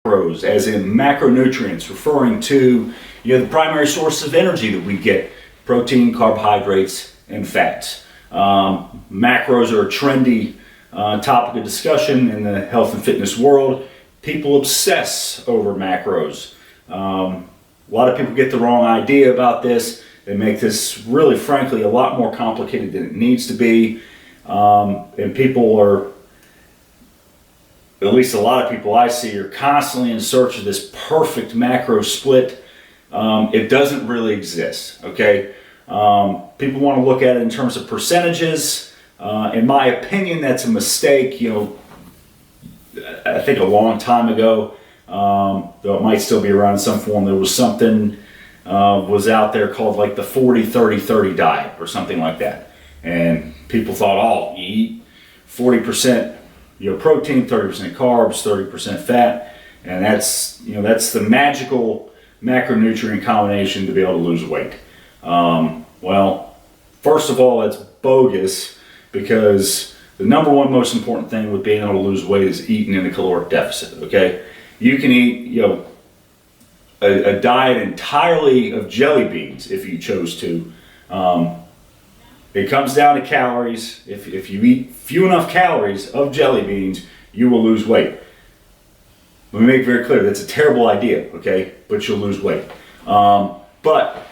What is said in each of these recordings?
macros, as in macronutrients, referring to the primary source of energy that we get: protein, carbohydrates, and fats. Macros are a trendy topic of discussion in the health and fitness world. People obsess over macros. A lot of people get the wrong idea about this. They make this really, frankly, a lot more complicated than it needs to be. And people are, at least a lot of people I see, are constantly in search of this perfect macro split. It doesn't really exist, okay? People want to look at it in terms of percentages. In my opinion, that's a mistake. I think a long time ago, though it might still be around in some form, there was something was out there called like the 40-30-30 diet or something like that. And people thought, oh, you eat 40% protein, 30% carbs, 30% fat, and that's the magical macronutrient combination to be able to lose weight. Well, first of all, that's bogus, because the number one most important thing with being able to lose weight is eating in a caloric deficit. Okay, you can eat a diet entirely of jelly beans if you chose to. It comes down to calories. If you eat few enough calories of jelly beans, you will lose weight. Let me make it very clear, that's a terrible idea, okay? But you'll lose weight. But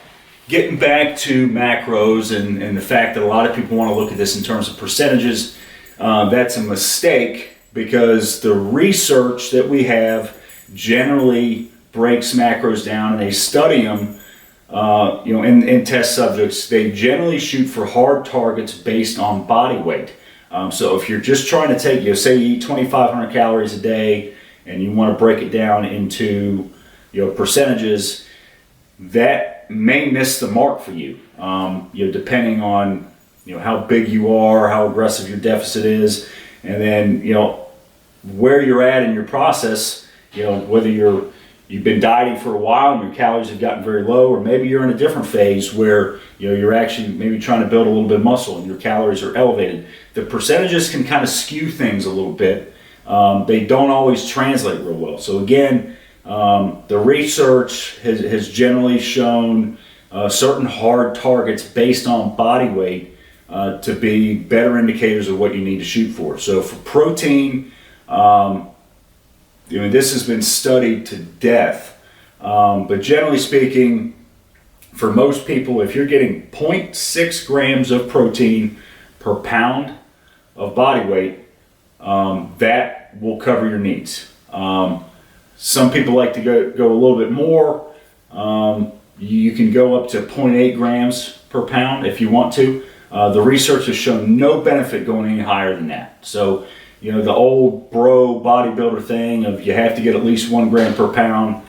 getting back to macros and the fact that a lot of people want to look at this in terms of percentages, that's a mistake, because the research that we have generally breaks macros down, and they study them. In test subjects, they generally shoot for hard targets based on body weight. So if you're just trying to take, say you eat 2,500 calories a day, and you want to break it down into, percentages, that may miss the mark for you. Depending on, how big you are, how aggressive your deficit is, and then, where you're at in your process, whether you've been dieting for a while and your calories have gotten very low, or maybe you're in a different phase where you're actually maybe trying to build a little bit of muscle and your calories are elevated. The percentages can kind of skew things a little bit. They don't always translate real well. So again, the research has generally shown certain hard targets based on body weight to be better indicators of what you need to shoot for. So for protein, this has been studied to death, but generally speaking, for most people, if you're getting 0.6 grams of protein per pound of body weight, that will cover your needs. Some people like to go a little bit more. You can go up to 0.8 grams per pound if you want to. The research has shown no benefit going any higher than that. So, the old bro bodybuilder thing of you have to get at least 1 gram per pound,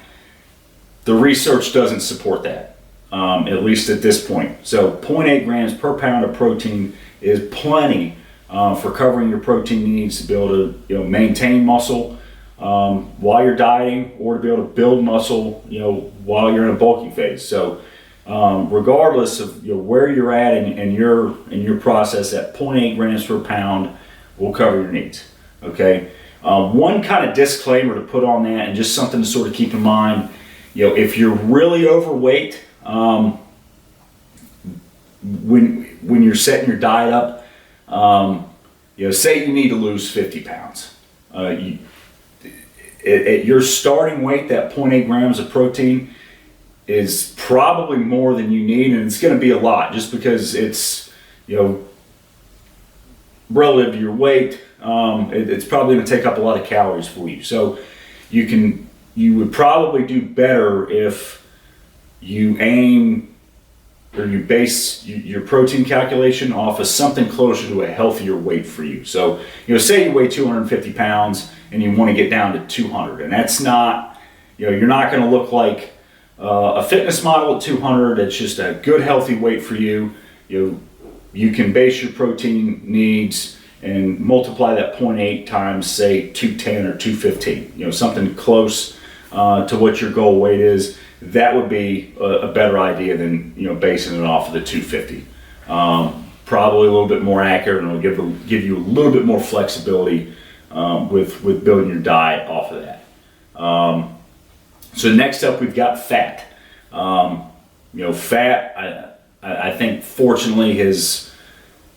the research doesn't support that, at least at this point. So 0.8 grams per pound of protein is plenty for covering your protein needs to be able to maintain muscle while you're dieting, or to be able to build muscle while you're in a bulking phase. So regardless of where you're at in your process, at 0.8 grams per pound will cover your needs. Okay. One kind of disclaimer to put on that, and just something to sort of keep in mind, if you're really overweight, when you're setting your diet up, say you need to lose 50 pounds, at your starting weight, that 0.8 grams of protein is probably more than you need, and it's going to be a lot, just because it's relative to your weight. It's probably going to take up a lot of calories for you. So you would probably do better if you aim, or you base your protein calculation off of something closer to a healthier weight for you. So say you weigh 250 pounds and you want to get down to 200, and that's not, you're not going to look like a fitness model at 200. It's just a good healthy weight for you. You can base your protein needs and multiply that 0.8 times, say, 210 or 215, something close to what your goal weight is. That would be a better idea than basing it off of the 250. Probably a little bit more accurate, and it'll give you a little bit more flexibility with building your diet off of that. So next up, we've got fat. Fat, I think fortunately has,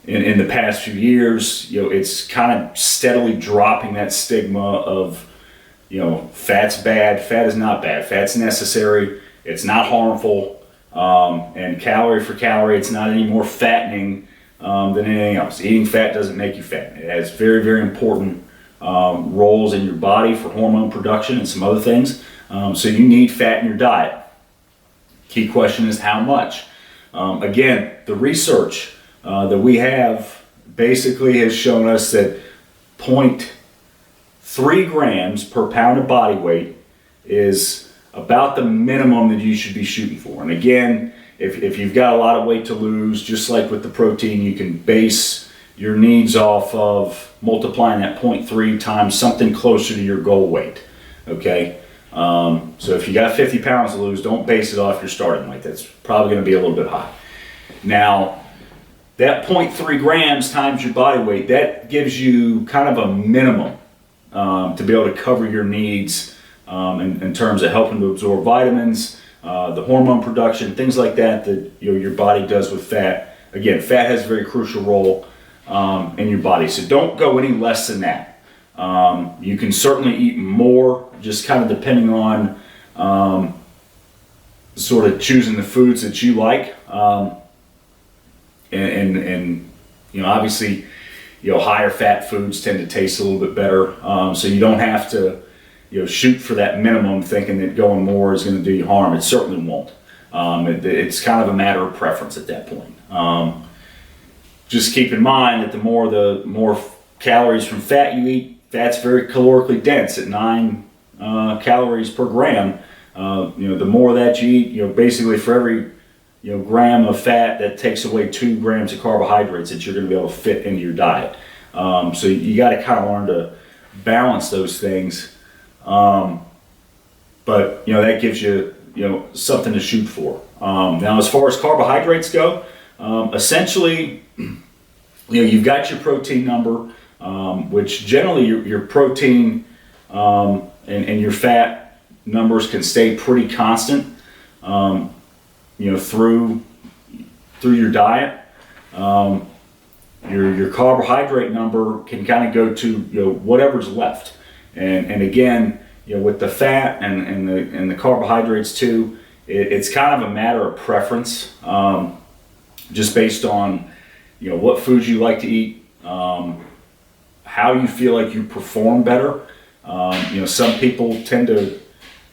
in the past few years, it's kind of steadily dropping that stigma of, fat's bad. Fat is not bad. Fat's necessary. It's not harmful. And calorie for calorie, it's not any more fattening than anything else. Eating fat doesn't make you fat. It has very, very important roles in your body for hormone production and some other things. So you need fat in your diet. Key question is how much? Again, the research that we have basically has shown us that 0.3 grams per pound of body weight is about the minimum that you should be shooting for. And again, if you've got a lot of weight to lose, just like with the protein, you can base your needs off of multiplying that 0.3 times something closer to your goal weight. Okay? So if you got 50 pounds to lose, don't base it off your starting weight. That's probably going to be a little bit high. Now, that 0.3 grams times your body weight, that gives you kind of a minimum to be able to cover your needs in terms of helping to absorb vitamins, the hormone production, things like that your body does with fat. Again, fat has a very crucial role in your body, so don't go any less than that. You can certainly eat more, just kind of depending on sort of choosing the foods that you like, and obviously higher fat foods tend to taste a little bit better, so you don't have to shoot for that minimum thinking that going more is going to do you harm. It certainly won't. It's kind of a matter of preference at that point. Just keep in mind that the more calories from fat you eat, fat's very calorically dense at 9 calories per gram. The more that you eat, basically for every gram of fat, that takes away 2 grams of carbohydrates that you're going to be able to fit into your diet. So you got to kind of learn to balance those things. But that gives you something to shoot for. Now, as far as carbohydrates go, essentially, you've got your protein number, which generally your protein and your fat numbers can stay pretty constant, through your diet. Your carbohydrate number can kind of go to whatever's left. And again, with the fat and the carbohydrates too, it's kind of a matter of preference, just based on what foods you like to eat, how you feel like you perform better. Some people tend to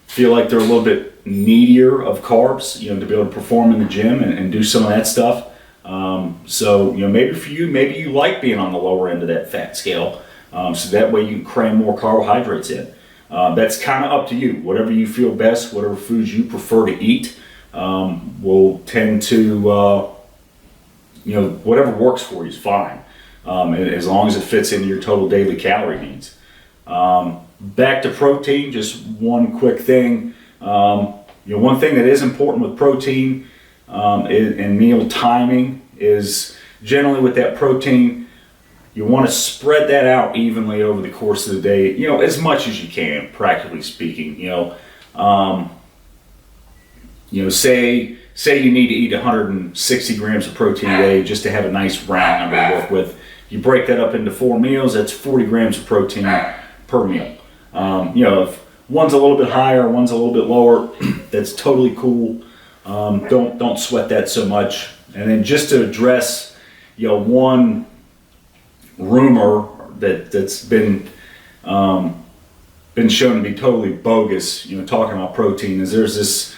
feel like they're a little bit needier of carbs, to be able to perform in the gym and do some of that stuff. So maybe for you, maybe you like being on the lower end of that fat scale. So that way you can cram more carbohydrates in. That's kind of up to you. Whatever you feel best, whatever foods you prefer to eat, will tend to, whatever works for you is fine, as long as it fits into your total daily calorie needs. Back to protein, just one quick thing. One thing that is important with protein and meal timing is generally with that protein, you want to spread that out evenly over the course of the day, as much as you can, practically speaking. Say you need to eat 160 grams of protein a day just to have a nice round number to work with. You break that up into 4 meals, that's 40 grams of protein per meal. If one's a little bit higher, one's a little bit lower, that's totally cool. Don't sweat that so much. And then just to address, one rumor that's been shown to be totally bogus, talking about protein, is there's this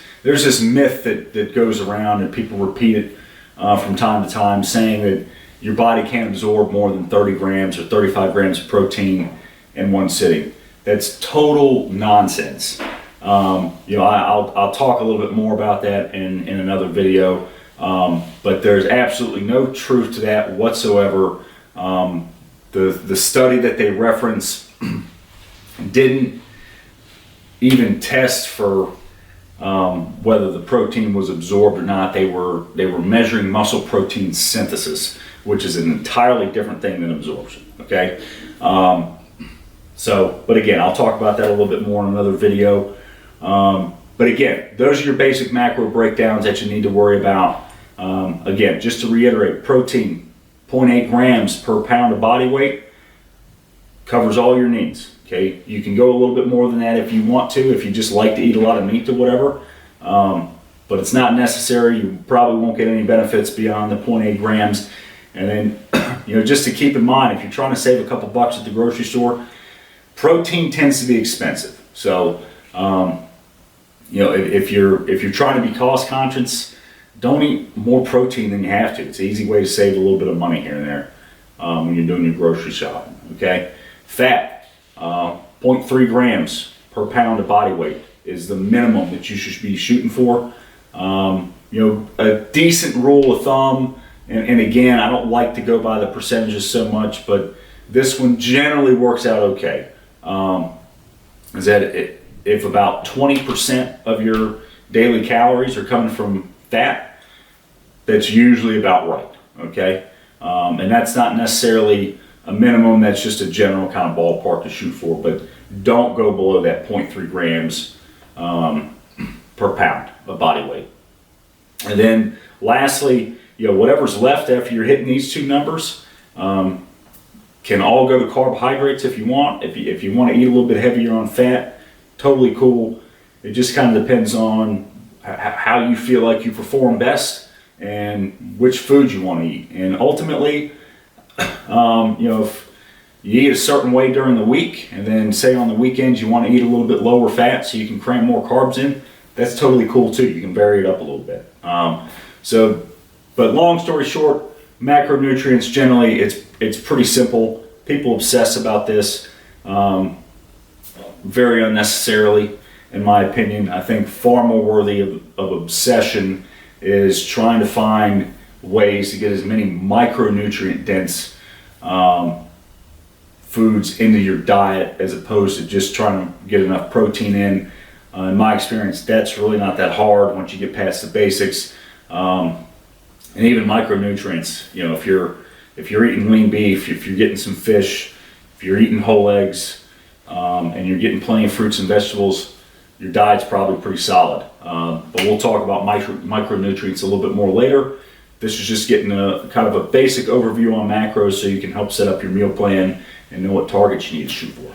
myth that goes around and people repeat it from time to time, saying that your body can't absorb more than 30 grams or 35 grams of protein in one sitting. That's total nonsense. I'll talk a little bit more about that in another video, but there's absolutely no truth to that whatsoever. The study that they reference didn't even test for whether the protein was absorbed or not. They were measuring muscle protein synthesis, which is an entirely different thing than absorption. Okay. So, but again, I'll talk about that a little bit more in another video. But again, those are your basic macro breakdowns that you need to worry about. Again, just to reiterate, protein, 0.8 grams per pound of body weight, covers all your needs. Okay, you can go a little bit more than that if you want to, if you just like to eat a lot of meat or whatever. But it's not necessary. You probably won't get any benefits beyond the 0.8 grams. And then, just to keep in mind, if you're trying to save a couple bucks at the grocery store, protein tends to be expensive. So, if you're trying to be cost conscious, don't eat more protein than you have to. It's an easy way to save a little bit of money here and there when you're doing your grocery shopping. Okay, fat, 0.3 grams per pound of body weight is the minimum that you should be shooting for. A decent rule of thumb, and again, I don't like to go by the percentages so much, but this one generally works out okay. Is that if about 20% of your daily calories are coming from fat, that's usually about right, okay? And that's not necessarily a minimum, that's just a general kind of ballpark to shoot for, but don't go below that 0.3 grams per pound of body weight. And then lastly, whatever's left after you're hitting these two numbers can all go to carbohydrates if you want. If you want to eat a little bit heavier on fat, totally cool. It just kind of depends on how you feel like you perform best and which food you want to eat. And ultimately, if you eat a certain way during the week and then say on the weekends you want to eat a little bit lower fat so you can cram more carbs in, that's totally cool too. You can vary it up a little bit. But long story short, macronutrients generally, it's pretty simple. People obsess about this very unnecessarily, in my opinion. I think far more worthy of obsession is trying to find ways to get as many micronutrient dense foods into your diet as opposed to just trying to get enough protein in. In my experience, that's really not that hard once you get past the basics. And even micronutrients, if you're eating lean beef, if you're getting some fish, if you're eating whole eggs, and you're getting plenty of fruits and vegetables, your diet's probably pretty solid. But we'll talk about micronutrients a little bit more later. This is just getting a kind of a basic overview on macros so you can help set up your meal plan and know what targets you need to shoot for.